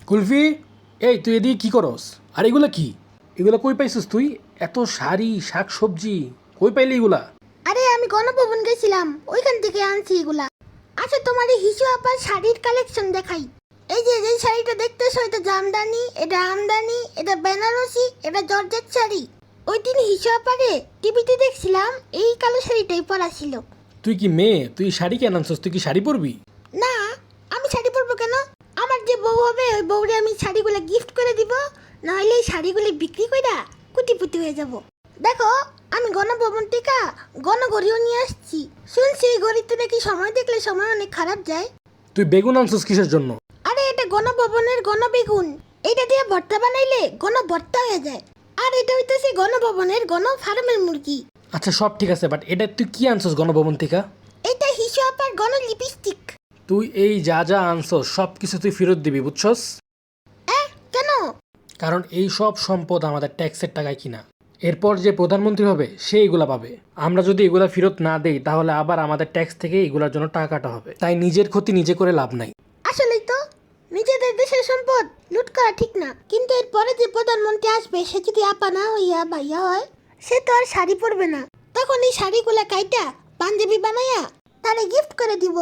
কুলফি, এই তুই এদিকে কি করস? আর এগুলা কি? এগুলা কই পাইছিস তুই? এত শাড়ি, শাক সবজি কই পাইলি এগুলা? আরে আমি গণভবন গেছিলাম, ওইখান থেকে আনছি এগুলা। আচ্ছা তোমার এই হিসু আপার শাড়ির কালেকশন দেখাই। এই যে যেই শাড়িটা দেখতেছো এটা জামদানি, এটা আমদানি, এটা বেনারসি, এটা জর্জেট শাড়ি। ওই দিন হিসু আপারে টিভিতে দেখছিলাম এই কালো শাড়িটাই পরা ছিল। তুই কি মেয়ে? তুই শাড়ি কেন আনছস? তুই কি শাড়ি পরবি? না, আমি শাড়ি পরবো কেন? আমার যে বউ হবে ওই বউরে আমি শাড়িগুলো গিফট করে দিব, নাহলে এই শাড়িগুলি বিক্রি কইরা কুটিপুটি হয়ে যাব। দেখো, আমি গণভবন থেকে গণঘড়িও নিয়ে আসছি। শুনছি এই ঘড়িতে নাকি সময় দেখলে সময় অনেক খারাপ যায়। তুই বেগুন আনছস কিসের জন্য? আরে এটা গণভবনের গণবেগুন। এটা দিয়ে ভর্তা বানাইলে গণভর্তা হয়ে যায়। আর এটা হইতেছে গণভবনের গণ ফার্মের মুরগি। আচ্ছা সব ঠিক আছে, বাট এটা তুই কি আনছস গণভবন থেকে? এটা হিসু আপার গণ লিপস্টিক। তুই এই যা যা আনছস সব কিছু তুই ফেরত দিবি, বুঝছস? কেন? কারণ এই সব সম্পদ আমাদের ট্যাক্সের টাকায় কিনা। এরপর যে প্রধানমন্ত্রী হবে সে এগুলা পাবে। আমরা যদি এগুলা ফেরত না দেই তাহলে আবার আমাদের ট্যাক্স থেকে এগুলার জন্য টাকা কাটা হবে। তাই নিজের ক্ষতি নিজে করে লাভ নাই। আসলেই তো, নিজেদের দেশের সম্পদ লুট করা ঠিক না। কিন্তু এরপরে যে প্রধানমন্ত্রী আসবে সে যদি আপা না হইয়া ভাইয়া হয়, সে তো আর শাড়ি পরবে না। তখন এই শাড়িগুলা কাইটা পাঞ্জাবি বানাইয়া তারে গিফট করে দিব।